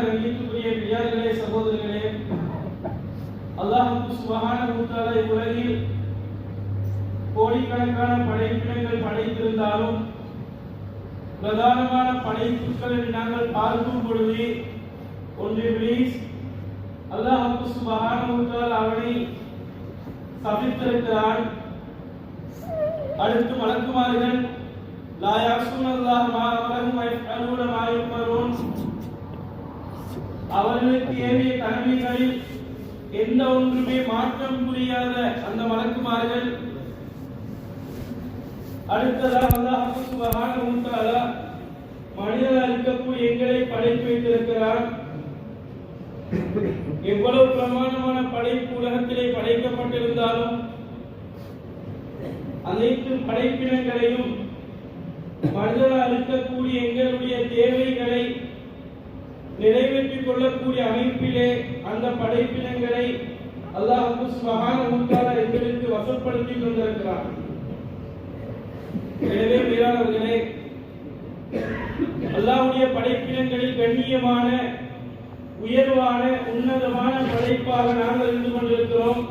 கண்ணியத்துக்குரிய பெரியார்களே, சகோதரர்களே, அல்லாஹ் சுப்ஹானஹு வ தஆலா இவ்வுலகில் கோடிக்கணக்கான படைப்பினங்கள் படைத்திருந்தாலும் பிரதானமான படைப்புகளை நாங்கள் பார்க்கும் பொழுது ஒன்று இப்லீஸ். அல்லாஹ் சுப்ஹானஹு வ தஆலா அவனை சபித்திருக்கிறான். அடுத்து மலக்குமார்கள் லா யஸூனல்லாஹ மா அமரஹும் வ யஃஅலூன மா யுமரூன், அவர்களுக்கு ஏவிய கடமைகளில் எந்த ஒன்றுமே மாற்றம் புரியாத அந்த மலக்குமார்கள். அடுத்ததாக அல்லாஹ் சுப்ஹானஹு வ தஆலா மனிதனாக இருக்கக்கூடிய எங்களை படைத்து வைத்திருக்கிறார். எவ்வளவு பிரமாணமான படைப்பு உலகத்திலே படைக்கப்பட்டிருந்தாலும் அனைத்து படைப்பினங்களையும் மனிதனாக இருக்கக்கூடிய எங்களுடைய தேவைகளை நிறைவேற்றிக் கொள்ளக்கூடிய அமைப்பிலே அந்த படைப்பினங்களை அல்லாஹ் சுப்ஹானஹு வ தஆலா எங்களுக்கு வசப்படுத்தி கொண்டிருக்கிறார். எனவே மேலானவர்களே, அல்லாஹ்வுடைய படைப்பினங்களில் கண்ணியமான உயர்வான உன்னதமான படைப்பாக நாங்கள் இருந்து கொண்டிருக்கிறோம்.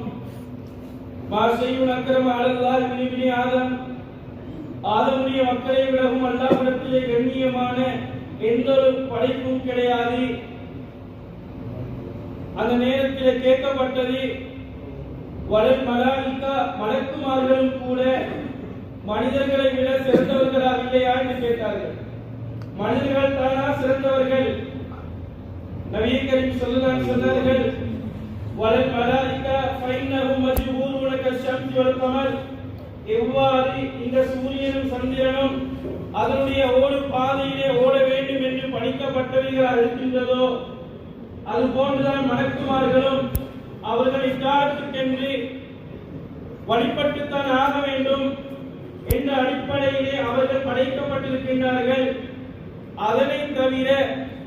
மாசையுன் அக்ரம அலல்லாஹ் இப்னி ஆதம், ஆதமுடைய மக்களை விடவும் அல்லாஹ்விடத்திலே கண்ணியமான எந்த ஒரு படைப்பும் கிடையாது. அந்த நேரத்தில் கேட்கப்பட்டது, வலல் மலாயிகா, மலக்குமார்களும் கூட மனிதர்களை விட சிறந்தவர்களாக இல்லையா என்று கேட்டார்கள். மனிதர்கள் தானா சிறந்தவர்கள்? நபி கரீம் ஸல்லல்லாஹு அலைஹி சொன்னார்கள், வலல் மலாயிகா ஃபைன்னஹும் மஜ்பூருன கஷம்ஸி வல் கமர், எவ்வாறு இந்த சூரியனும் சந்திரனும் அதனுடைய ஓடு பாதையிலே ஓட வேண்டும் என்று பணிக்கப்பட்டவர்களாக இருக்கின்றதோ அது போன்றுதான் மலக்குமார்களும் அவர்களை இத்தாஅத்துக்கென்று வழிபட்டுத்தான் ஆக வேண்டும் என்ற அடிப்படையிலே அவர்கள் படைக்கப்பட்டிருக்கின்றார்கள். அதனை தவிர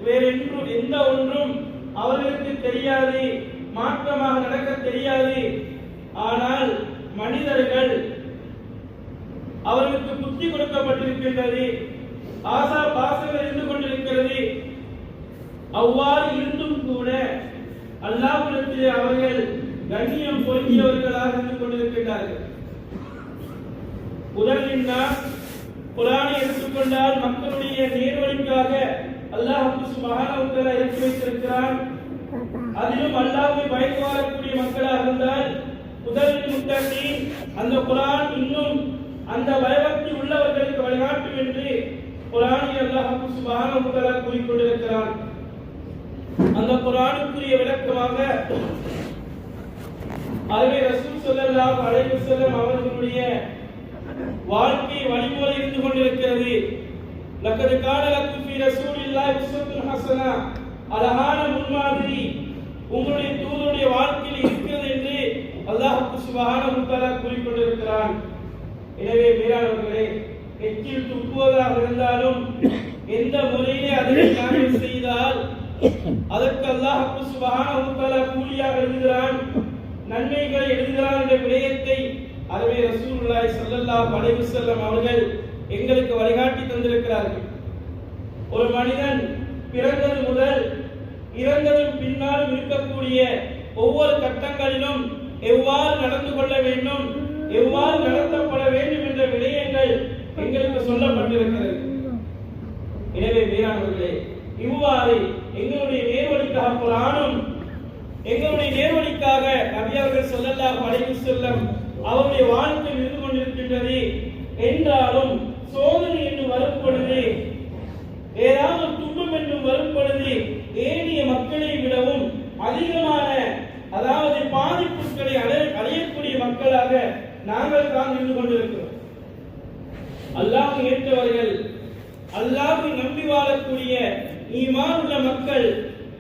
வேறென்று எந்த ஒன்றும் அவர்களுக்கு தெரியாது, மாற்றமாக நடக்க தெரியாது. ஆனால் மனிதர்கள் அவர்களுக்கு புத்தி கொடுக்கப்பட்டிருக்கின்றது, ஆசா பாசங்கள் இருந்து கொண்டிருக்கிறது. அவ்வாறு இருந்தும் கூட அல்லாஹ்விடத்திலே அவர்கள் கண்ணியம் பொருந்தியவர்களாக இருந்து கொண்டிருக்கின்றார்கள். உதாரணமாக குர்ஆனை எடுத்துக்கொண்டால் மக்களுடைய நேர்வழிக்காக அல்லாஹ் சுப்ஹானஹு வ தஆலா இறக்கி வைத்திருக்கிறான். அதிலும் அல்லாஹ்வை பயந்து வாழக்கூடிய மக்களாக இருந்தால் முதல் முத்தகீன், அந்த குர்ஆன் இன்னும் அந்த பயபக்தி உள்ளவர்களுக்கு வழிகாட்டும் என்று குர்ஆனில் அல்லாஹ் சுப்ஹானஹு வ தஆலா கூறிக்கொண்டிருக்கிறான். அந்த குர்ஆனுக்குரிய விளக்கமாக அருமை ரசூல் ஸல்லல்லாஹு அலைஹி வஸல்லம் அவர்களுடைய வாழ்க்கை வழிமுறை இருந்து கொண்டிருக்கிறது. லக்கத் கான லக்கும் ஃபீ ரசூலில்லாஹி உஸ்வத்துன் ஹஸனா, அழகான முன்மாதிரி உங்களுடைய தூதருடைய வாழ்க்கையில் இருக்கிறது என்று அல்லாஹ் சுப்ஹானஹு வ தஆலா கூறிக்கொண்டிருக்கிறான். எனவே மேலானவர்களே, எச்சில் துப்புவதாக இருந்தாலும் எந்த முறையிலே அதை நாங்கள் செய்தால் அதற்கு அல்லாஹ் சுப்ஹானஹு வ தஆலா கூலியாக எழுதுகிறான், நன்மைகளை எழுதுகிறான் என்ற விடயத்தை அருமை ரசூலுல்லாஹி ஸல்லல்லாஹு அலைஹி வஸல்லம் அவர்கள் எங்களுக்கு வழிகாட்டி தந்திருக்கிறார்கள். ஒரு மனிதன் பிறந்தது முதல் இறந்ததும் பின்னாலும் இருக்கக்கூடிய ஒவ்வொரு கட்டங்களிலும் எவ்வாறு நடந்து கொள்ள வேண்டும், எவ்வாறு நடத்தப்பட வேண்டும் என்ற விடயங்கள் எங்களுக்கு சொல்லப்பட்டிருக்கிறது. எனவே மேலானவர்களே, இவ்வாறு எங்களுடைய நேர்வழிக்காக குர்ஆனும் எங்களுடைய நேர்வழிக்காக நபி அவர்கள் ஸல்லல்லாஹு அலைஹி வஸல்லம் அவருடைய வாழ்க்கையில் இருந்து கொண்டிருக்கின்றது. என்றாலும் சோதனை என்று வரும் பொழுது, ஏதாவது துன்பம் என்று வரும் பொழுது ஏனைய மக்களை விடவும் அதிகமான அதாவது பாதிப்புகளை அடையக்கூடிய மக்களாக நாங்கள் தான் இருந்து கொண்டிருக்கிறோம். அல்லாஹ்வை ஏற்றவர்கள், அல்லாஹ்வை நம்பி வாழக்கூடிய ஈமான் உள்ள மக்கள்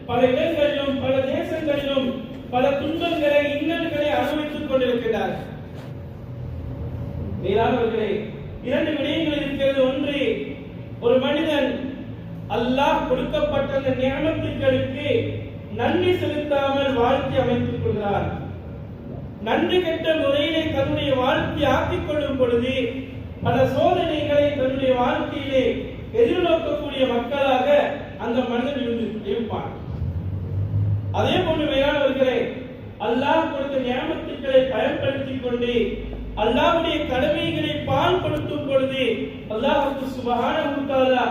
பல இடங்களிலும் பல தேசங்களிலும் பல துன்பங்களை இன்னல்களை அனுபவித்துக் கொண்டிருக்கிறார்கள். மேலானவர்களே, இரண்டு விடயங்கள் இருக்கிறது. ஒன்று, ஒரு மனிதன் அல்லாஹ் கொடுக்கப்பட்ட அந்த நியமத்துக்களுக்கு நன்றி செலுத்தாமல் வாழ்க்கை அமைத்துக் கொள்கிறார். நன்றி கெட்ட முறையிலே தன்னுடைய வாழ்க்கையை ஆக்கிக் கொள்ளும் பொழுது பல சோதனைகளை தன்னுடைய வாழ்க்கையிலே எதிர்நோக்கக்கூடிய மக்களாக அந்த மனிதன் இருப்பான். அதே போன்று மேலானவர்களே, அல்லாஹ் கொடுத்த நியாமத்துக்களை பயன்படுத்திக் கொண்டு அல்லாஹ்வுடைய கடமைகளை பால்படுத்தும் பொழுது அல்லாஹ் சுப்ஹானஹு வ தஆலா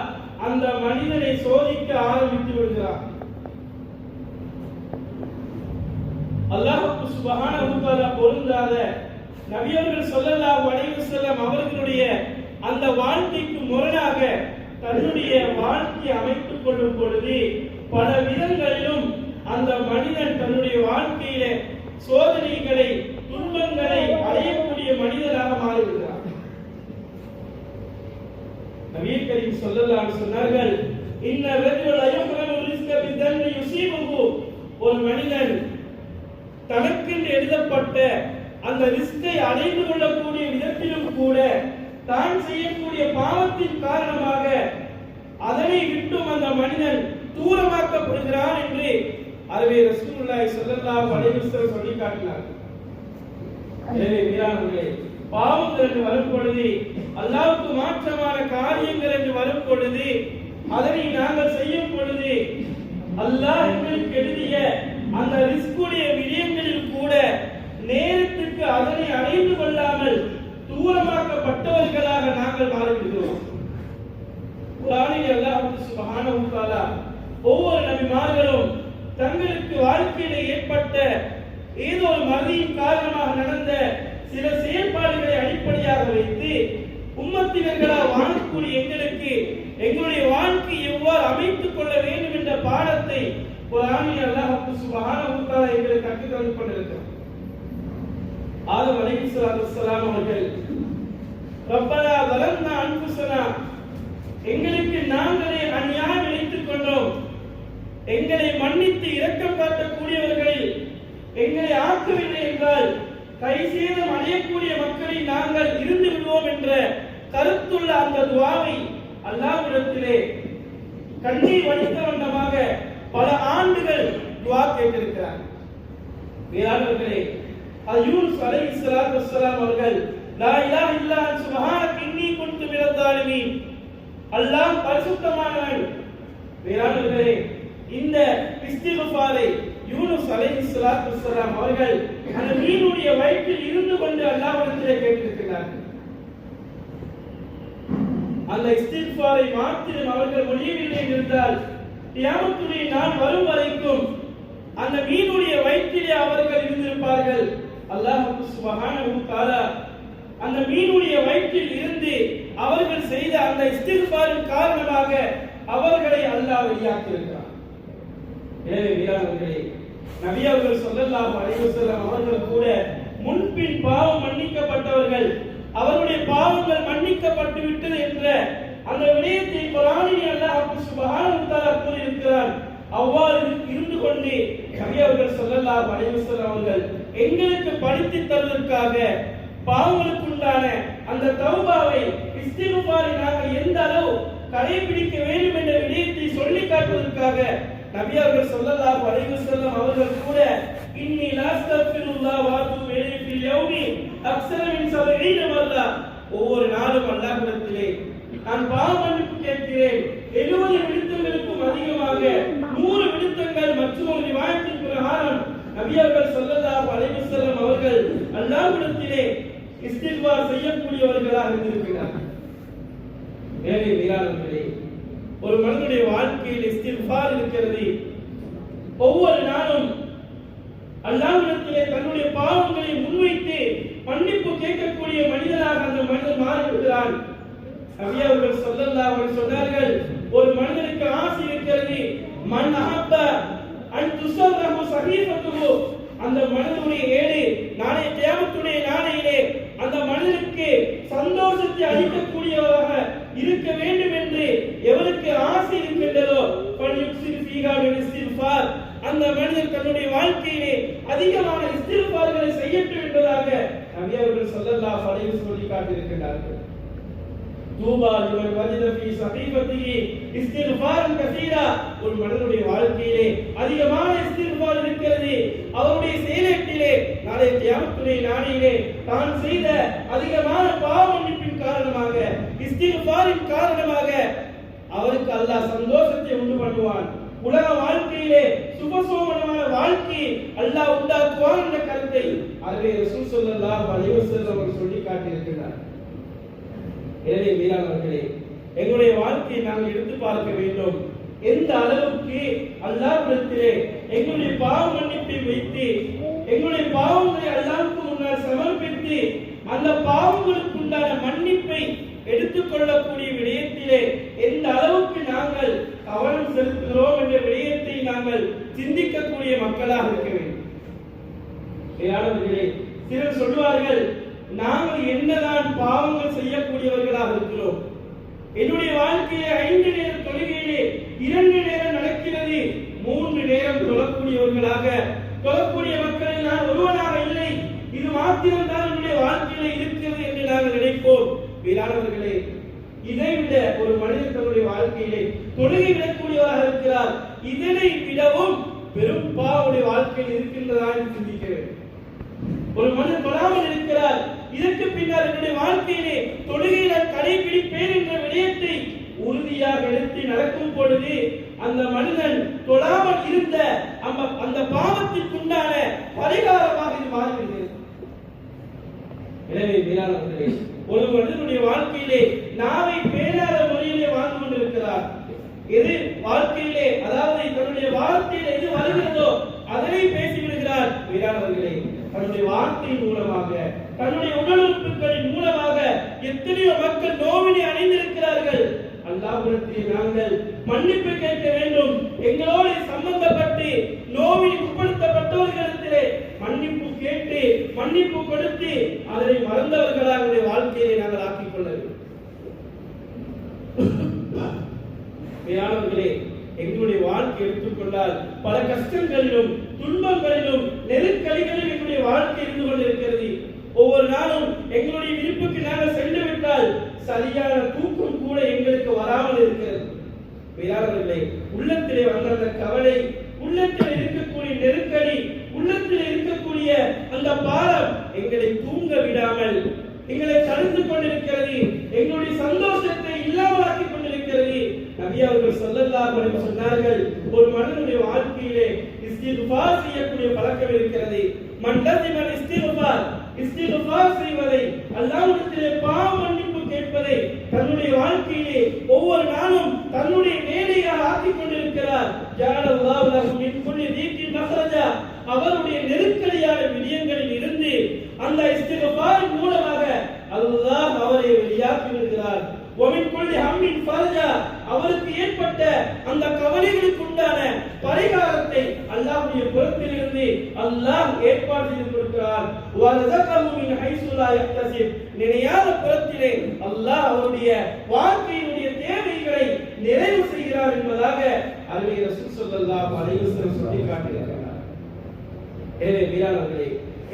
அந்த மனிதனை சோதிக்க ஆரம்பித்து விடுகிறார். அல்லாஹ் சுப்ஹானஹு வ தஆலா பொருந்தாத நபி அவர்கள் ஸல்லல்லாஹு அலைஹி வஸல்லம் அவர்களுடைய அந்த வாழ்க்கைக்கு முரணாக தன்னுடைய வாழ்க்கையை அமைத்துக் கொள்ளும் பொழுது பல விதங்களிலும் அந்த மனிதன் தன்னுடைய வாழ்க்கையில சோதனைகளை துன்பங்களை அடையக்கூடிய மனிதனாக மாறிவிடுகிறார். நபி கரீம் ஸல்லல்லாஹு அலைஹி சொன்னார்கள், இன்ன ரஜுல யஹ்ரமு ரிஸ்க பிதன்ன யுஸீபுஹு, ஒரு மனிதன் தனக்கென்று எழுதப்பட்ட அந்த ரிஸ்கை அடைந்து கொள்ளக்கூடிய விதத்திலும் கூட தான் செய்யக்கூடிய பாவத்தின் காரணமாக அதனை விட்டும் அந்த மனிதன் தூரமாக்கப்படுகிறான் என்று அதுவே ரசூலுல்லாஹி ஸல்லல்லாஹு அலைஹி வஸல்லம் சொல்லி காட்டினார்கள். எனவே வீரானவர்களே, பாவங்கள் என்று வரும் பொழுது, அல்லாஹ்வுக்கு மாற்றமான காரியங்கள் என்று வரும் பொழுது, அதனை நாங்கள் செய்யும் பொழுது அல்லாஹ் எங்களுக்கு எழுதிய அந்த ரிஸ்குடைய விடயங்களில் கூட நேரத்துக்கு அதனை அடைந்து கொள்ளாமல் தூரமாக்கப்பட்டவர்களாக நாங்கள் மாறிவிடுகிறோம். குர்ஆனில் அல்லாஹ் சுப்ஹானஹு வ தஆலா ஒவ்வொரு நபிமார்களும் தங்களுக்கு வாழ்க்கையிலே ஏற்பட்ட ஏதோ ஒரு மறதியின் காரணமாக நடந்த சில செயல்பாடுகளை அடிப்படையாக வைத்து உம்மத்தினர்களாக வாழக்கூடிய எங்களுக்கு எங்களுடைய வாழ்க்கை எவ்வாறு அமைத்துக் கொள்ள வேண்டும் என்ற பாடத்தை குர்ஆனில் அல்லாஹ் சுப்ஹானஹு வ தஆலா எங்களுக்கு கற்றுத் தந்து கொண்டிருக்கிறார். ஆதம் அலைஹிஸ்ஸலாத்து வஸ்ஸலாம் அவர்கள் ரப்பனா ஸலம்னா அன்ஃபுஸனா, எங்களுக்கு நாங்களே அநியாயம் இழைத்துக் கொண்டோம், எங்களை மன்னித்து இரக்கம் காட்டக்கூடியவர்களில் எங்களை ஆக்கவில்லை என்றால் கைசேதம் அடையக்கூடிய மக்களை நாங்கள் இருந்து விடுவோம் என்ற கருத்துள்ள அந்த துஆவை அல்லாஹ்விடத்திலே கண்ணீர் வடித்த வண்ணமாக பல ஆண்டுகள் துஆ கேட்டிருக்கிறார். வேளாளர்களே, யூனுஸ் அலைஹிஸ்ஸலாத்து வஸ்ஸலாம் அவர்கள் லா இலாஹ இல்லா அன்த சுப்ஹானக இன்னீ குன்து மினல் ஸாலிமீன், அல்லாஹ் பரிசுத்தமானவன். வேளாளர்களே, இந்த இஸ்திக்ஃபாரை யூனுஸ் அலைஹிஸ்ஸலாத்து வஸ்ஸலாம் அவர்கள் அந்த மீனுடைய வயிற்றில் இருந்து கொண்டு அல்லாஹ்விடத்திலே கேட்டிருக்கிறார்கள். அந்த இஸ்திக்ஃபாரை மாத்திரம் அவர்கள் மொழியவில்லை என்றால் கியாமத்துடைய நாள் வரும் வரைக்கும் அந்த மீனுடைய வயிற்றிலே அவர்கள் இருந்திருப்பார்கள். அல்லாஹ் சுப்ஹானஹு வ தஆலா அந்த மீனுடைய வயிற்றில் இருந்து அவர்கள் செய்த அந்த இஸ்திக்ஃபாரின் காரணமாக அவர்களை அல்லாஹ் வெளியாக்கி இருக்கிறார். எனவே வீரானவர்களே, நபி அவர்கள் ஸல்லல்லாஹு அலைஹி வஸல்லம் அவர்கள் கூட முன்பின் பாவம் மன்னிக்கப்பட்டவர்கள், அவருடைய பாவங்கள் மன்னிக்கப்பட்டு விட்டது என்ற அந்த விடயத்தை குர்ஆனில் அல்லாஹ் சுப்ஹானஹு வ தஆலா கூறியிருக்கிறார். அவ்வாறு இருந்து கொண்டு நபி அவர்கள் ஸல்லல்லாஹு அலைஹி வஸல்லம் அவர்கள் எங்களுக்கு படித்து தருவதற்காக பாவங்களுக்குண்டான அந்த தௌபாவை இஸ்திக்ஃபாரை நாங்கள் எந்த அளவு கடைபிடிக்க வேண்டும் என்ற விடயத்தை சொல்லி காட்டுவதற்காக நபி அவர்கள் ஸல்லல்லாஹு அலைஹி வஸல்லம் அவர்கள் கூட இன்னி லஸ்தக்ஃபிருல்லாஹ் வ அத்தூபு இலைஹி ஃபில் யௌமி அக்ஸர மின் 70 மர்ரா, ஒவ்வொரு நாளும் அல்லாஹ்விடத்திலே நான் பாவ மன்னிப்பு கேட்கிறேன் 70 விடுத்தங்களுக்கும் அதிகமாக 100 விடுத்தங்கள். மற்றொரு ரிவாயத்தின் பிரகாரம் நபி அவர்கள் ஸல்லல்லாஹு அலைஹி வஸல்லம் அவர்கள் அல்லாஹ்விடத்திலே இஸ்திக்ஃபார் செய்யக்கூடியவர்களாக இருந்திருக்கிறார்கள். எனவே வீரானவர்களே, ஒரு மனிதனுடைய வாழ்க்கையில் இஸ்திக்ஃபார் இருக்கிறது. ஒவ்வொரு நாளும் அல்லாஹ்விடத்திலே தன்னுடைய பாவங்களை முன்வைத்து மன்னிப்பு கேட்கக்கூடிய மனிதனாக அந்த மனிதன் மாறிவிடுகிறான். நபி அவர்கள் ஸல்லல்லாஹு அலைஹி சொன்னார்கள், ஒரு மனிதனுக்கு ஆசை இருக்கிறது, மன் அஹப்ப அன் துஸர்ரஹு ஸஹீஃபத்துஹு, அந்த மனிதனுடைய ஏடு நாளை கியாமத்துடைய நாளையிலே அந்த மனிதனுக்கு சந்தோஷத்தை அளிக்கக்கூடியவராக இருக்க வேண்டும் என்று எவருக்கு ஆசை இருக்கின்றதோ ஃபல்யுக்ஸிர் ஃபீஹா மின் இஸ்திக்ஃபார், அந்த மனிதர் தன்னுடைய வாழ்க்கையிலே அதிகமான இஸ்திக்ஃபார்களை செய்யட்டும் என்பதாக நபி அவர்கள் ஸல்லல்லாஹு அலைஹி வஸல்லம் சொல்லி காட்டியிருக்கிறார்கள். தூபா லிமன் வஜத ஃபீ ஸஹீஃபத்திஹி இஸ்திக்ஃபாரன் கஸீரா, ஒரு மனிதனுடைய வாழ்க்கையிலே அதிகமான இஸ்திக்ஃபார் இருக்கிறது. அவருடைய செயலிலே நாளை கியாமத்துடைய நாளையிலே தான் செய்த அதிகமான பாவ மன்னிப்பின் காரணமாக இஸ்திக்ஃபாரின் காரணமாக அவருக்கு அல்லாஹ் சந்தோஷத்தை உண்டு பண்ணுவான். உலக வாழ்க்கையிலே சுபசோபனமான வாழ்க்கை அல்லாஹ் உண்டாக்குவான் என்ற கருத்தை அருமை ரசூல் ஸல்லல்லாஹு அலைஹி வஸல்லம் அவர்கள் சொல்லி காட்டியிருக்கிறார். எனவே மீரானவர்களே, எங்களுடைய வாழ்க்கையை நாங்கள் எடுத்து பார்க்க வேண்டும். எந்த அளவுக்கு அல்லாஹ்விடத்திலே எங்களுடைய பாவ மன்னிப்பை வைத்து எங்களுடைய பாவங்களை அல்லாஹ்வுக்கு முன்னால் சமர்ப்பித்து அந்த பாவங்களுக்கு உண்டான மன்னிப்பை எடுத்துக்கொள்ளக்கூடிய விடயத்திலே எந்த அளவுக்கு நாங்கள் கவனம் செலுத்துகிறோம் என்ற விடயத்தை நாங்கள் சிந்திக்கக்கூடிய மக்களாக இருக்க வேண்டும். சிலர் சொல்வார்கள், நாங்கள் என்னதான் பாவங்கள் செய்யக்கூடியவர்களாக இருக்கிறோம், என்னுடைய வாழ்க்கையிலே 5 நேர தொழுகையிலே 2 நேரம் நடக்கிறது, 3 நேரம் தொழக்கூடியவர்களாக தொழக்கூடிய மக்களில் நான் ஒருவனாக இல்லை, இது மாத்திரம்தான் என்னுடைய வாழ்க்கையிலே இருக்கிறது என்று நாங்கள் நினைப்போம். வீரானவர்களே, இதைவிட ஒரு மனிதன் தன்னுடைய வாழ்க்கையிலே தொழுகை விடக்கூடியவராக இருக்கிறார், இதனை விடவும் பெரும் பாவமுடைய வாழ்க்கையில் இருக்கின்றதா என்று சிந்திக்க வேண்டும். ஒரு மனிதன் தொழாமல் இருக்கிறார், இதற்கு பின்னர் என்னுடைய வாழ்க்கையிலே தொழுகையை நான் கடைபிடிப்பேன் என்ற விடயத்தை உறுதியாக எடுத்து நடக்கும் பொழுது அந்த மனிதன் தொழாமல் இருந்த அந்த பாவத்திற்குண்டான பரிகாரமாக இது மாறிவிடுகிறது. எனவே வீரானவர்களே, ஒரு மனிதனுடைய வாழ்க்கையிலே நாவை பேணாத முறையிலே வாழ்ந்து கொண்டிருக்கிறார். எது வாழ்க்கையிலே, அதாவது தன்னுடைய வார்த்தையில எது வருகிறதோ அதனை பேசிவிடுகிறார். வீரானவர்களே, தன்னுடைய வார்த்தை மூலமாக தன்னுடைய உடல் உறுப்புகளின் மூலமாக எத்தனையோ மக்கள் நோவினை அடைந்திருக்கிறார்கள். அல்லாஹ்விடத்திலே நாங்கள் மன்னிப்பு கேட்க வேண்டும். எங்களோடு சம்பந்தப்பட்டு நோவினை உட்படுத்தப்பட்டவர்களிடத்திலே மன்னிப்பு கேட்டு மன்னிப்பு கொடுத்து அதனை மறந்தவர்களாக வாழ்க்கையை நாங்கள் ஆக்கிக் கொள்ள வேண்டும். எங்களுடைய வாழ்க்கை எடுத்துக்கொண்டால் பல கஷ்டங்களிலும் துன்பங்களிலும் நெருக்கடிகளிலும் எங்களுடைய வாழ்க்கை இருந்து கொண்டிருக்கிறது. ஒவ்வொரு நாளும் எங்களுடைய விருப்புக்கு நாங்கள் சென்று விட்டால் சரியான தூக்கம் கூட எங்களுக்கு வராமல் இருக்கிறது. வேறாளர்களே, உள்ளத்திலே வந்த அந்த கவலை, உள்ளத்தில் இருக்கக்கூடிய நெருக்கடி, உள்ளத்தில் இருக்கக்கூடிய அந்த பாரம் எங்களை தூங்க விடாமல் எங்களை தடுத்து கொண்டிருக்கிறது, எங்களுடைய சந்தோஷத்தை இல்லாமலாக்கி கொண்டிருக்கிறது. நபி அவர்கள் ஸல்லல்லாஹு அலைஹி வஸல்லம் சொன்னார்கள், ஒரு மனிதனுடைய வாழ்க்கையிலே இஸ்திக்ஃபார் செய்யக்கூடிய பழக்கம் இருக்கிறது. மன் லஸிமல் இஸ்திக்ஃபார், இஸ்திக்ஃபார் செய்வதை, அல்லாஹ்விடத்திலே பாவ மன்னிப்பு கேட்பதை தன்னுடைய வாழ்க்கையிலே ஒவ்வொரு நாளும் தன்னுடைய வேலையாக ஆக்கிக் கொண்டிருக்கிறார். ஜஅலல்லாஹு லஹு மின் குல்லி தீக்கின் மக்ரஜா, அவருடைய நெருக்கடியான விடயங்களில் இருந்து அந்த இஸ்திக்ஃபார் மூலமாக அல்லாஹ் அவரை வெளியாக்கி விடுகிறார். வமின் குல்லி ஹம்மின் ஃபர்ஜா, அவருக்கு ஏற்பட்ட அந்த கவலைகளுக்கு உண்டான பரிகாரத்தை அல்லாஹ்வுடைய புறத்திலிருந்து அல்லாஹ் ஏற்பாடு செய்து கொடுக்கிறார். வரஸகஹு மின் ஹைஸு லா யஹ்தஸிப், நினையாத புறத்திலே அல்லாஹ் அவருடைய வாழ்க்கையினுடைய தேவைகளை நிறைவு செய்கிறார் என்பதாக அருமை ரசூல் ஸல்லல்லாஹு அலைஹி வஸல்லம் சொல்லி காட்டுகிறார். எனவே வீரானவர்களே,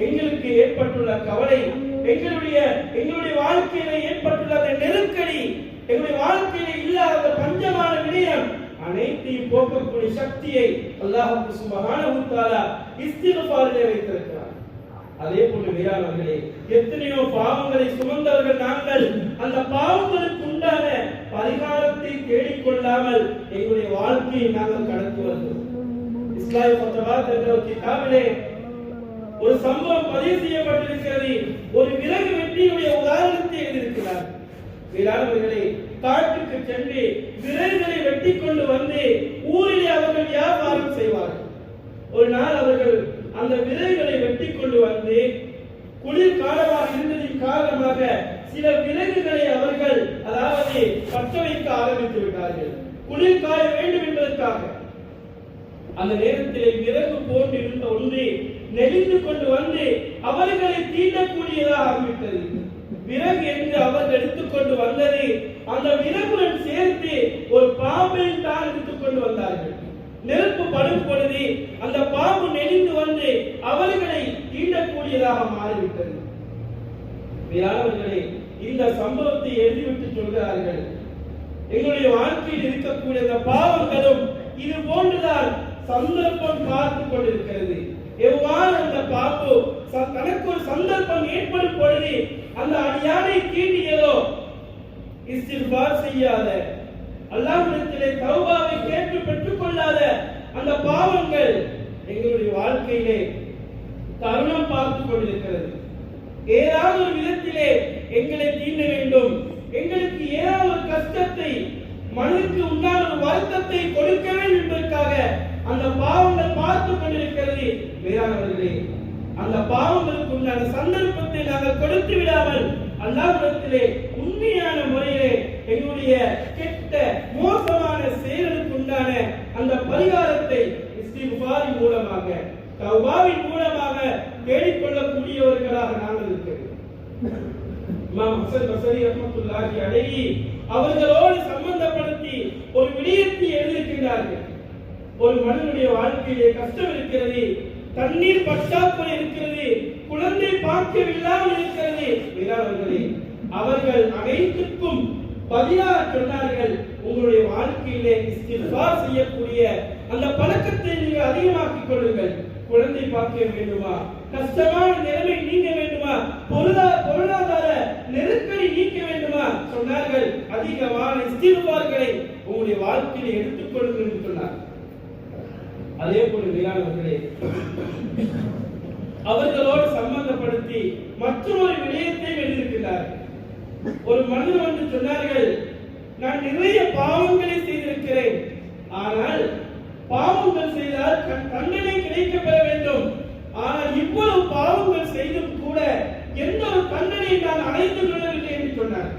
எங்களுக்கு ஏற்பட்டுள்ள கவலை, எங்களுடைய வாழ்க்கையில ஏற்பட்டுள்ள அந்த நெருக்கடி, எங்களுடைய வீழ்க்கையில இல்லாத பஞ்சமான விடயம் அனைத்தையும் போக்கக்கூடிய சக்தியை அல்லாஹ் சுப்ஹானஹு வ தஆலா இஸ்திக்ஃபாரிலே வைத்திருக்கிறார். அதே போன்று வீரானவர்களே, எத்தனையோ பாவங்களை சுமந்தவர்கள் நாங்கள் அந்த பாவங்களுக்கு உண்டான பரிகாரத்தை தேடிக்கொள்ளாமல் எங்களுடைய வாழ்க்கையை நாங்கள் கடத்தி வருகிறோம். இஸ்லாமிய ஃபத்வாத் என்ற ஒரு கிதாபிலே ஒரு சம்பவம் பதிவு செய்யப்பட்டிருக்கிறது. ஒரு விறகு வெட்டியுடைய உதாரணத்தை எழுதியிருக்கிறார். வீரானவர்களே, காட்டுக்கு சென்று விறகுகளை வெட்டி கொண்டு வந்து ஊரிலே அவர்கள் வியாபாரம் செய்வார்கள். ஒரு நாள் அவர்கள் அந்த விறகுகளை வெட்டி கொண்டு வந்து குளிர் காலமாக இருந்ததின் காரணமாக சில விறகுகளை அவர்கள் அதாவது பற்ற வைக்க ஆரம்பித்து விட்டார்கள், குளிர் காய வேண்டும் என்பதற்காக. அந்த நேரத்தில் விறகு போன்று இருந்த ஒன்று நெளிந்து கொண்டு வந்து அவர்களை தீண்டக்கூடியதாக ஆகிவிட்டது. விறகு என்று அவர்கள் எடுத்துக்கொண்டு வந்தது, அந்த விறகுடன் சேர்த்து ஒரு பாம்பை தான் எடுத்துக்கொண்டு வந்தார்கள். நெருப்பு படும் பொழுது அந்த பாம்பு நெளிந்து வந்து அவர்களை தீண்டக்கூடியதாக மாறிவிட்டது. இந்த சம்பவத்தை எழுதிவிட்டு சொல்கிறார்கள், எங்களுடைய வாழ்க்கையில் இருக்கக்கூடிய அந்த பாவங்களும் இது போன்றுதான் சந்தர்ப்பம் பார்த்து கொண்டிருக்கிறது. எவ்வாறு அந்த பாம்பு தனக்கு ஒரு சந்தர்ப்பம் ஏற்படும் பொழுது அந்த அடியானை தீண்டியதோ, இஸ்திக்ஃபார் செய்யாத அல்லாஹ்விடத்திலே தௌபாவை கேட்டு பெற்றுக் கொள்ளாத அந்த பாவங்கள் எங்களுடைய வாழ்க்கையிலே தருணம் பார்த்துக் கொண்டிருக்கிறது. ஏதாவது ஒரு விதத்திலே எங்களை தீண்ட வேண்டும், எங்களுக்கு ஏதாவது ஒரு கஷ்டத்தை, மனதுக்கு உண்டான ஒரு வருத்தத்தை கொடுக்க வேண்டும் என்பதற்காக அந்த பாவங்கள் பார்த்துக் கொண்டிருக்கிறது. வேறானவர்களே, அந்த பாவங்களுக்கு உண்டான சந்தர்ப்பத்தை நாங்கள் கொடுத்து விடாமல் அல்லாஹ்விடத்திலே உண்மையான முறையிலே எங்களுடைய கெட்ட மோசமான செயலுக்கு உண்டான அந்த பரிகாரத்தை இஸ்திக்ஃபாரின் மூலமாக, தௌபாவின் மூலமாக தேடிக்கொள்ளக்கூடியவர்களாக நாங்கள் இருக்கிறோம். இமாம் ஹஸன் பஸரி ரஹ்மத்துல்லாஹி அலைஹி அவர்களோடு சம்பந்தப்படுத்தி ஒரு விடயத்தை எழுதியிருக்கிறார்கள். ஒரு மனிதனுடைய வாழ்க்கையிலே கஷ்டம் இருக்கிறது, தண்ணீர் பற்றாக்குறை இருக்கிறது, குழந்தை பாக்கியமில்லாமல் இருக்கிறது. வேறாளர்களே, அவர்கள் அனைத்துக்கும் பதிலாக சொன்னார்கள், உங்களுடைய வாழ்க்கையிலே இஸ்திக்ஃபார் செய்யக்கூடிய அந்த பழக்கத்தை நீங்கள் அதிகமாக்கிக் கொள்ளுங்கள். குழந்தை பாக்கியம் வேண்டுமா, கஷ்டமான நிலைமை நீங்க வேண்டுமா, பொருளாதார நெருக்கடி நீக்க வேண்டுமா, சொன்னார்கள் அதிகமான இஸ்திக்ஃபார்களை உங்களுடைய வாழ்க்கையில் எடுத்துக் கொள்ளுங்கள் என்று சொன்னார். அதே போல வேளாண்களே, அவர்களோடு சம்பந்தப்படுத்தி மற்றொரு விடயத்தை எழுதியிருக்கிறார். ஒரு மனிதர் வந்து சொன்னார்கள், நான் நிறைய பாவங்களை செய்திருக்கிறேன், ஆனால் பாவங்கள் செய்தால் தண்டனை கிடைக்கப் பெற வேண்டும். ஆனால் இவ்வளவு பாவங்கள் செய்தும் கூட எந்த ஒரு தண்டனை நான் அடைந்து கொள்ளவில்லை என்று சொன்னார்.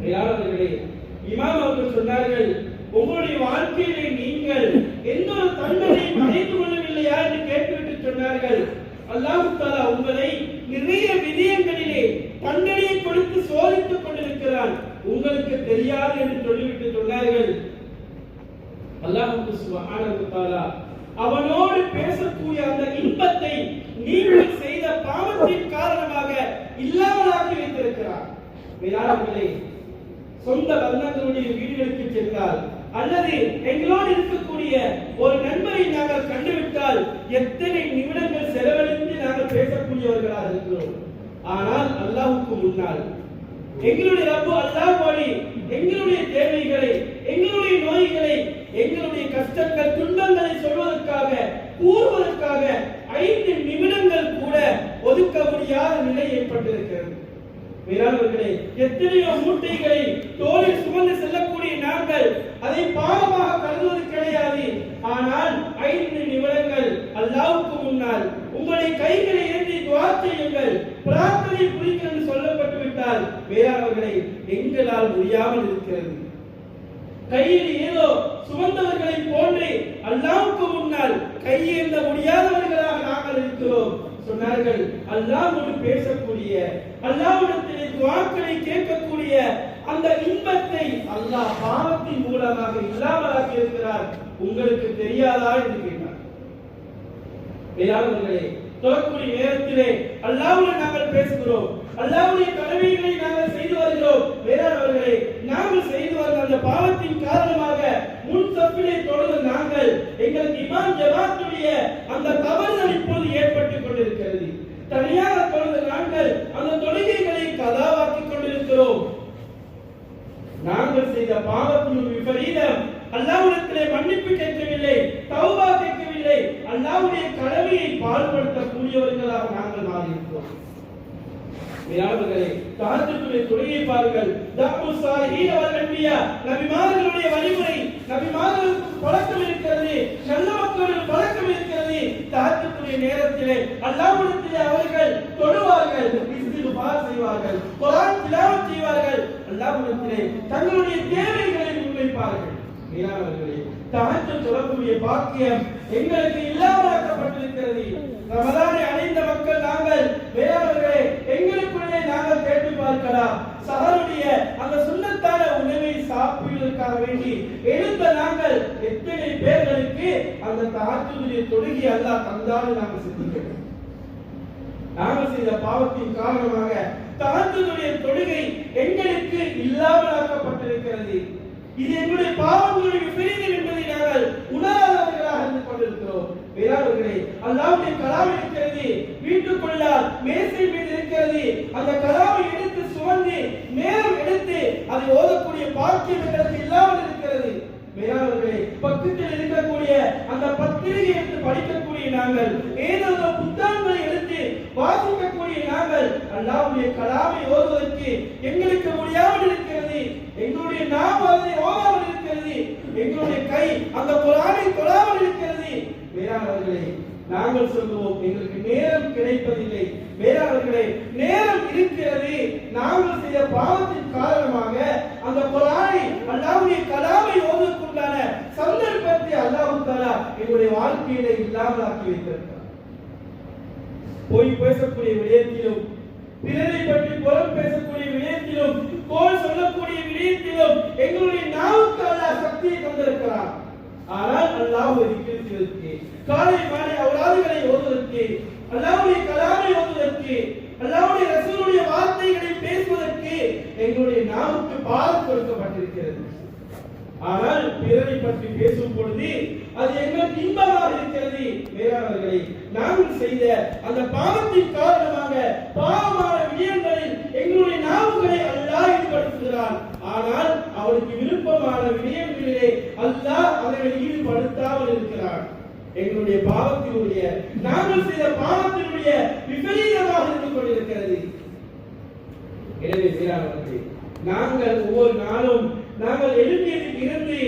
வேளாண்களே, இமாம் அவர்கள் சொன்னார்கள், உங்களுடைய வாழ்க்கையிலே நீங்கள் எந்த ஒரு தண்டனையும் அடைந்து கொள்ளவில்லையா என்று கேட்டுவிட்டு சொன்னார்கள், அல்லாஹ் தஆலா உங்களை நிறைய விடயங்களிலே தண்டனையை கொடுத்து சோதித்துக் கொண்டிருக்கிறான், உங்களுக்கு தெரியாது என்று சொல்லிவிட்டு சொன்னார்கள், அல்லாஹ் சுப்ஹானஹு வ தஆலா அவனோடு பேசக்கூடிய அந்த இன்பத்தை நீங்கள் செய்த பாவத்தின் காரணமாக இல்லாமலாக்கி வைத்திருக்கிறார். வேளாண்களே, சொந்த பந்தங்களுடைய வீடுகளுக்கு சென்றால் அல்லது எங்களோடு இருக்கக்கூடிய ஒரு நண்பரை நாங்கள் கண்டுவிட்டால் எத்தனை நிமிடங்கள் செலவழித்து நாங்கள் பேசக்கூடியவர்களாக இருக்கிறோம். ஆனால் அல்லாஹ்வுக்கு முன்னால் எங்களுடைய ரப்பு அல்லாஹ்வோடு எங்களுடைய தேவைகளை, எங்களுடைய நோய்களை, எங்களுடைய கஷ்டங்கள், துன்பங்களை சொல்வதற்காக, கூறுவதற்காக 5 நிமிடங்கள் கூட ஒதுக்க முடியாத நிலை ஏற்பட்டிருக்கிறது. வேளாண்களே, எத்தனையோ மூட்டைகளை தோளில் சுமந்து செல்லக்கூடிய நாங்கள் அதை பாவமாக கருதுவது கிடையாது. ஆனால் 5 நிமிடங்கள் அல்லாஹ்வுக்கு முன்னால் உங்களுடைய கைகளை ஏந்தி துஆ செய்யுங்கள், பிரார்த்தனை புரியுங்கள் என்று சொல்லப்பட்டு விட்டால் வேளாண்களே, எங்களால் முடியாமல் இருக்கிறது. கையில் ஏதோ சுமந்தவர்களை போன்று அல்லாஹ்வுக்கு முன்னால் கையேந்த முடியாதவர்களாக நாங்கள் இருக்கிறோம். சொன்னார்கள், அல்லாஹ்வோடு பேசக்கூடிய, அல்லாஹ்விடத்திலே துஆக்களை கேட்கக்கூடிய அந்த இன்பத்தை அல்லாஹ் பாவத்தின் மூலமாக இல்லாமலாக்கி இருக்கிறார், உங்களுக்கு தெரியாதா என்று கேட்டார். வேளாண்களே, தொழக்கூடிய நேரத்திலே அல்லாஹ்வோடு நாங்கள் பேசுகிறோம், அல்லாஹ்வுடைய கடமைகளை நாங்கள் செய்து வருகிறோம். வேளாண்களே, நாங்கள் செய்து வந்த அந்த பாவத்தின் காரணமாக முன் சப்பிலே தொழுது நாங்கள் எங்களுக்கு இமாம் ஜமாத்துடைய அந்த தவறுகள் இப்போது ஏற்பட்டுக் கொண்டிருக்கிறது. தனியாக தொழுது நாங்கள் அந்த தொழுகைகளை கதாவாக்கிக் கொண்டிருக்கிறோம். நாங்கள் செய்த பாவத்தின் விபரீதம் அல்லாஹ்விடத்திலே மன்னிப்பு கேட்கவில்லை, தௌபா கேட்கவில்லை, அல்லாஹ்வுடைய கடமையை பாழ்படுத்தக்கூடியவர்களாக நாங்கள் மாறியிருக்கிறோம். வேளாண்களே, தஹஜ்ஜுடைய தொழுகை பாருங்கள், தஅவு ஸாலிஹீன வல் அன்பியா, நபிமார்களுடைய வழிமுறை, நபிமார்களுக்கு பழக்கம் இருக்கிறது, நல்ல மக்களுக்கு பழக்கம் இருக்கிறது. தஹஜ்ஜுடைய நேரத்திலே அல்லாஹ்விடத்திலே அவர்கள் தொழுவார்கள், இஸ்திக்ஃபார் செய்வார்கள், குர்ஆன் திலாவத் செய்வார்கள், அல்லாஹ்விடத்திலே தங்களுடைய தேவைகளை முன்வைப்பார்கள். வேளாண்களே, தஹஜ்ஜுத் தொழக்கூடிய பாக்கியம் எங்களுக்கு இல்லாமலாக்கப்பட்டிருக்கிறது. ரமலானை அடைந்த மக்கள் நாங்கள், வேளாண்களே, எங்களுக்குள்ளே நாங்கள் கேட்டு பார்க்கலாம், சஹருடைய அந்த சுன்னத்தான உணவை சாப்பிடுவதற்காக வேண்டி எழுந்த நாங்கள் எத்தனை பேர்களுக்கு அந்த தஹஜ்ஜுடைய தொழுகை அல்லாஹ் தந்தாலும் நாங்கள் சிந்திக்கிறோம். நாங்கள் செய்த பாவத்தின் காரணமாக தஹஜ்ஜுடைய தொழுகை எங்களுக்கு இல்லாமலாக்கப்பட்டிருக்கிறது. இது எங்களுடைய பாவங்களுடைய விபரீதம் என்பதை நாங்கள் உணராதவர்களாக இருந்து கொண்டிருக்கிறோம். வேளாண்களே, அல்லாஹ்வுடைய கலாம் இருக்கிறது, வீட்டுக்குள்ளால் மேசை மீது இருக்கிறது, அந்த கலாமை எடுத்து சுமந்து நேரம் எடுத்து அதை ஓதக்கூடிய பாக்கியம் எங்களுக்கு இல்லாமல் இருக்கிறது. மேலாளர்களே, பக்கத்தில் இருக்கக்கூடிய அந்த பத்திரிகை எடுத்து படிக்கக்கூடிய நாங்கள், ஏதோ புத்தகங்களை எடுத்து வாசிக்கக்கூடிய நாங்கள், அல்லாஹ்வுடைய கலாமை ஓதுவதற்கு எங்களுக்கு முடியாமல் இருக்கிறது. எங்களுடைய நாவு அதை ஓதாமல் இருக்கிறது. எங்களுடைய கை அந்த குர்ஆனை தொடாமல் இருக்கிறது. மேலாளர்களே, நாங்கள் சொல்லுவோம் எங்களுக்கு நேரம் கிடைப்பதில்லை. மேலாளர்களே, நேரம் இருக்கிறது. நாங்கள் செய்த பாவத்தின் காரணமாக அந்த குர்ஆனை அல்லாஹ்வுடைய கலாமை ஓதுவதற்குண்டான சந்தர்ப்பத்தை அல்லாஹ் தஆலா எங்களுடைய வாழ்க்கையிலே இல்லாமல் ஆக்கி வைத்திருக்கிறார். போய் பேசக்கூடிய விடயத்திலும், பிறரை பற்றி புறம் பேசக்கூடிய விடயத்திலும், கோல் சொல்லக்கூடிய விடயத்திலும் எங்களுடைய நாவுக்கு அல்லாஹ் சக்தியை தந்திருக்கிறார். ஆனால் அல்லாஹ்வை திக்ர் செய்வதற்கு, காலை மாலை அவுராதுகளை ஓதுவதற்கு, அல்லாஹ்வுடைய கலாமை ஓதுவதற்கு, அல்லாஹ்வுடைய ரசூலுடைய வார்த்தைகளை பேசுவதற்கு எங்களுடைய நாவுக்கு பாரம் கொடுக்கப்பட்டிருக்கிறது. ஆனால் பிறரை பற்றி பேசும் பொழுது அது எங்களுக்கு இன்பமாக இருக்கிறது. மேலாளர்களை, நாங்கள் செய்த அந்த பாவத்தின் காரணமாக பாவமான விடயங்களில் எங்களுடைய நாவுகளை அல்லாஹ் ஈடுபடுத்துகிறான். ஆனால் அவருக்கு விருப்பமான விடயங்களிலே அல்லாஹ் அவர்களை ஈடுபடுத்தாமல் இருக்கிறான். எங்களுடைய பாவத்தினுடைய, நாங்கள் செய்த பாவத்தினுடைய விபரீதமாக இருந்து கொண்டிருக்கிறது. எனவே மேலாளர்களே, நாங்கள் ஒவ்வொரு நாளும் நாங்கள் எழுந்தியதில் இருந்து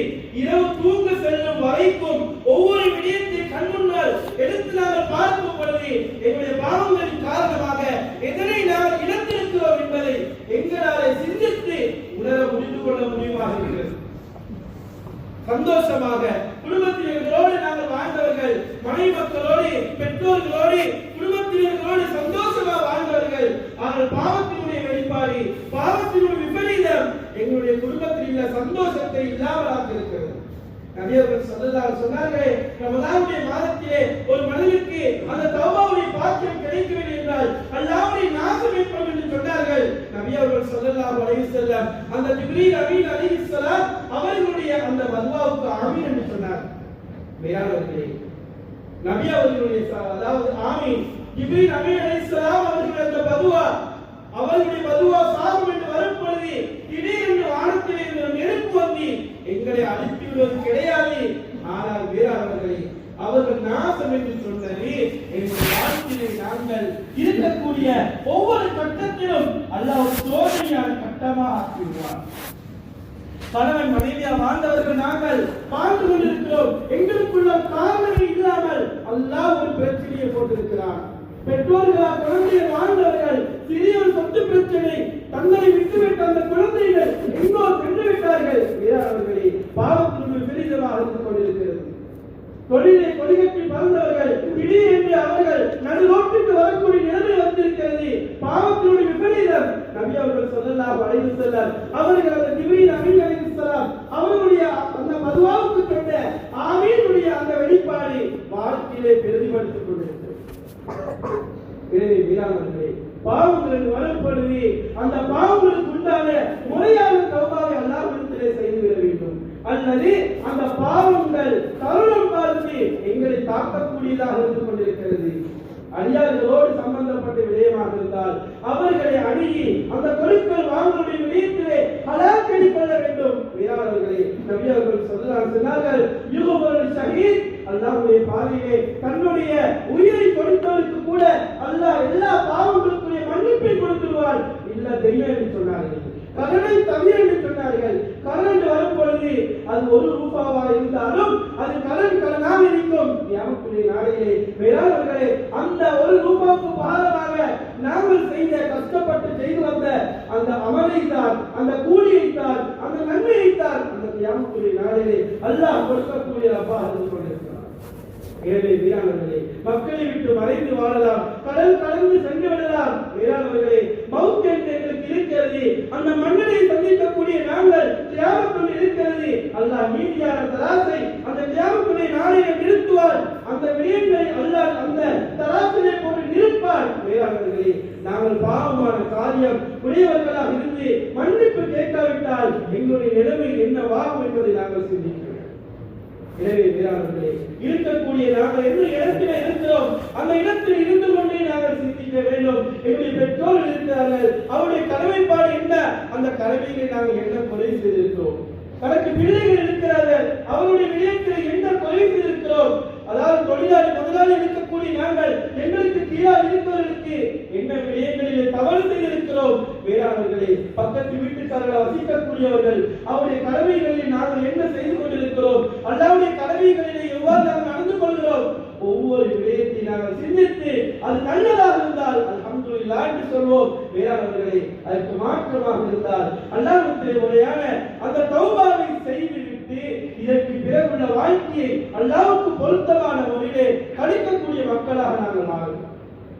இரவு தூங்க செல்லும் வரைக்கும் ஒவ்வொரு விடயத்தை கண்முன்னால் எடுத்து நாங்கள் பார்க்கும் பொழுது எங்களுடைய பாவங்களின் காரணமாக எதனை நாங்கள் இழந்திருக்கிறோம் என்பதை எங்களாலே சிந்தித்து உணர முடிந்து கொள்ள முடியுமாக இருக்கிறது. சந்தோஷமாக குடும்பத்தினர்களோடு நாங்கள் வாழ்ந்தவர்கள், மனைவி மக்களோடு, பெற்றோர்களோடு, குடும்பத்தினர்களோடு சந்தோஷமாக வாழ்ந்தவர்கள். ஆனால் பாவத்தினுடைய வெளிப்பாடு, பாவத்தினுடைய விபரீதம் எங்களுடைய குடும்பத்தில் உள்ள சந்தோஷத்தை இல்லாமல் ஆக்கியிருக்கிறது. நபி அவர்கள் ஸல்லல்லாஹு அலைஹி சொன்னார்கள், ரமலானுடைய மாதத்திலே ஒரு மனிதனுக்கு அந்த தௌபாவுடைய பாக்கியம் கிடைக்கவில்லை என்றால் அல்லாஹ்வுடைய நாசம் ஏற்படும் என்று சொன்னார்கள். நபி அவர்கள் ஸல்லல்லாஹு அலைஹி வஸல்லம் அந்த ஜிப்ரீல் அமீன் அலைஹிஸ்ஸலாம் அவர்களுடைய அந்த பதுவாவுக்கு ஆமீன் என்று சொன்னார். மேலாளர்களே, நபி அவர்களுடைய அதாவது ஆமீன், ஜிப்ரீல் அமீன் அலைஹிஸ்ஸலாம் அவர்களுடைய அந்த பதுவா, அவர்களுடைய பதுவா சாகும் என்று வரும்பொழுது திடீரென்று வானத்திலே இருந்து நெருப்பு வந்து எங்களை அழித்து விடுவது கிடையாது. ஆனால் மேலாளர்களே, அவர்கள் நாசம் என்று சொன்னது எங்கள் வாழ்க்கையிலே நாங்கள் இருக்கக்கூடிய ஒவ்வொரு கட்டத்திலும் அல்லாஹ் சோதனையான கட்டமாக ஆக்கிவிடுவார். கணவன் மனைவியா வாழ்ந்தவர்கள் நாங்கள் வாழ்ந்து கொண்டிருக்கிறோம். எங்களுக்குள்ள காரணமே இல்லாமல் அல்லாஹ் ஒரு பிரச்சனையை போட்டிருக்கிறார். பெற்றோர்களா குழந்தைகள் வாழ்ந்தவர்கள் சிறிய ஒரு சொத்து பிரச்சனை, தங்களை விட்டுவிட்ட அந்த குழந்தைகள் எங்கோ சென்று விட்டார்கள். அவர்களை பாவத்திற்கு பெரிதமாக இருந்து கொண்டிருக்கிறது. தொழிலை கொடிகட்டி பறந்தவர்கள் திடீரென்று அவர்கள் நடுரோட்டுக்கு வரக்கூடிய நிலைமை வந்திருக்கிறது. பாவத்தினுடைய விபரீதம். நபி அவர்கள் ஸல்லல்லாஹு அலைஹி வஸல்லம் அவர்கள் அந்த ஜிப்ரீல் அமீன் அலைஹிஸ்ஸலாம் அவர்களுடைய அந்த பதுவாவுக்கு சொன்ன ஆமீனுடைய அந்த வெளிப்பாடு வாழ்க்கையிலே பிரதிபலித்துக் கொண்டிருக்கிறது. எனவே வீரானவர்களே, பாவங்களுக்கு வரப்படுது, அந்த பாவங்களுக்கு உண்டான முறையான தௌபாவை அல்லாஹ்விடத்திலே செய்துவிட வேண்டும். அல்லது அந்த பாவங்கள் தருணம் பார்த்து எங்களை தாக்கக்கூடியதாக இருந்து கொண்டிருக்கிறது. அடியார்களோடு சம்பந்தப்பட்ட விடயமாக இருந்தால் அவர்களை அணுகி அந்த பொருட்கள் வாங்கக்கூடிய விடயத்திலே ஹலாக்கடி கொள்ள வேண்டும். வீரானவர்களே, நபி அவர்கள் சொன்னார்கள், யுகபுல் ஷஹீத், அல்லாஹ்வுடைய பாதையிலே தன்னுடைய உயிரை கொடுத்தவருக்கு கூட அல்லாஹ் எல்லா பாவங்களுக்குரிய மன்னிப்பை கொடுத்துருவார். இல்ல தெரியும் என்று சொன்னார்கள். கடனை தவிர என்று சொன்னார்கள். கடன் வரும் பொழுது அது 1 ரூபாவா இருந்தாலும் அது கடனாக இருக்கும். கியாமத்துடைய நாளையிலே மேலாளர்களே, அந்த 1 ரூபாவுக்கு பாரமாக நாங்கள் செய்த கஷ்டப்பட்டு செய்து வந்த அந்த அமலை தான், அந்த கூலியை தான், அந்த நன்மையை தான் அந்த கியாமத்துடைய நாளிலே அல்லாஹ் கொடுக்கக்கூடிய அப்பா இருந்து கொண்டிருக்கிறார். எனவே வீரானவர்களே, மக்களை விட்டு மறைந்து வாழலாம், கடல் கடந்து சென்று விடலாம். வீரானவர்களே, மவுத் என்று எங்களுக்கு இருக்கிறது. அந்த மன்னரை சந்திக்கக்கூடிய நாங்கள் தியாகத்தில் இருக்கிறது. அல்லாஹ் நீதியான தராசை அந்த தியாகத்துடைய நாளையை நிறுத்துவார். அந்த விடயங்களை அல்லாஹ் அந்த தராசிலே போட்டு நிறுப்பார். வீரானவர்களே, நாங்கள் பாவமான காரியம் உடையவர்களாக இருந்து மன்னிப்பு கேட்காவிட்டால் எங்களுடைய நிலைமை என்னவாகும் என்பதை நாங்கள் சிந்திக்கிறோம். எனவே வீரானவர்களே, இருக்கக்கூடிய நாங்கள் எந்த இடத்திலே இருக்கிறோம் அந்த இடத்தில் இருந்து கொண்டே நாங்கள் சிந்திக்க வேண்டும். எங்களுடைய பெற்றோர்கள் இருக்கிறார்கள், அவருடைய கடமைப்பாடு என்ன, அந்த கல்வியை நாங்கள் என்ன குறை செய்திருக்கிறோம்? தனக்கு பிள்ளைகள் இருக்கிறார்கள், அவருடைய விடயத்தில் என்ன குறை செய்திருக்கிறோம்? அதாவது தொழிலாளி முதலாளி இருக்கக்கூடிய நாங்கள் எங்களுக்கு கீழாக இருப்பவர்களுக்கு என்ன விடயங்களிலே தவறு செய்திருக்கிறோம்? வேளாளர்களே, பக்கத்து வீட்டுக்காரர்கள் வசிக்கக்கூடியவர்கள் அவருடைய கடமைகளில் நாங்கள் என்ன செய்து கொண்டிருக்கிறோம்? அல்லாவுடைய கடமைகளிலே எவ்வாறு நாங்கள் நடந்து கொள்கிறோம்? ஒவ்வொரு விடயத்தை நாங்கள் சிந்தித்து அது நல்லதாக இருந்தால் அல்ஹம்துலில்லாஹ் என்று சொல்வோம். வேளாளர்களே, அதற்கு மாற்றமாக இருந்தால் அல்லாஹ்வுடைய முறையான அந்த தௌபாவை செய்துவிட்டு இதற்கு பிறகுள்ள வாழ்க்கையை அல்லாஹ்வுக்கு பொருத்தமான முறையிலே கழிக்கக்கூடிய மக்களாக நாங்கள் மாறுவோம்.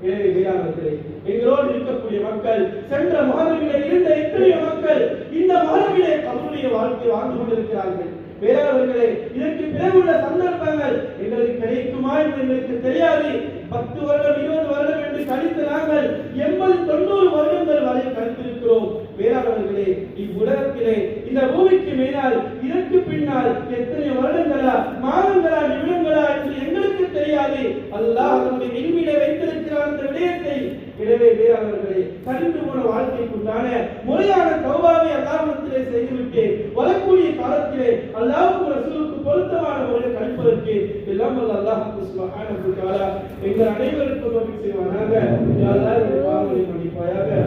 எனவே வேளாளர்களே, எங்களோடு இருக்கக்கூடிய மக்கள், சென்ற மஹரமிலே இருந்த எத்தனையோ மக்கள் இந்த மஹரமிலே கபருடைய வாழ்க்கை வாழ்ந்து கொண்டிருக்கிறார்கள். வேளாளர்களே, இதற்கு பிறகுள்ள சந்தர்ப்பங்கள் எங்களுக்கு கிடைக்குமா என்று எங்களுக்கு தெரியாது. 10 வருடம் 20 வருடம் என்று கழித்து நாங்கள் 80-90 வருடங்கள் வரை கழித்திருக்கிறோம். வேளாளர்களே, இவ்வுலகத்திலே இந்த பூமிக்கு மேலால் இதற்கு பின்னால் எத்தனை வருடங்களா, மாதங்களா, நிமிடங்களா என்று எங்களுக்கு தெரியாது. அல்லாஹ் அதனுடைய நிலைமையிலே வைத்திருக்கிறார் அந்த விடயத்தை. எனவே வேளாளர்களே, கழிந்து போன வாழ்க்கைக்குண்டான முறையான தௌபாவை அல்லாஹ்விடத்திலே செய்துவிட்டு வரக்கூடிய காலத்திலே அல்லாஹ்வுக்கு ரசூலுக்கு பொருத்தமான முறையில் கழிப்பதற்கு எல்லாம் அல்லாஹ் சுப்ஹானஹு வ தஆலா எங்கள் அனைவருக்கும் உதவி செய்வானாக. யா அல்லாஹ், பாவங்களை மன்னிப்பாயாக.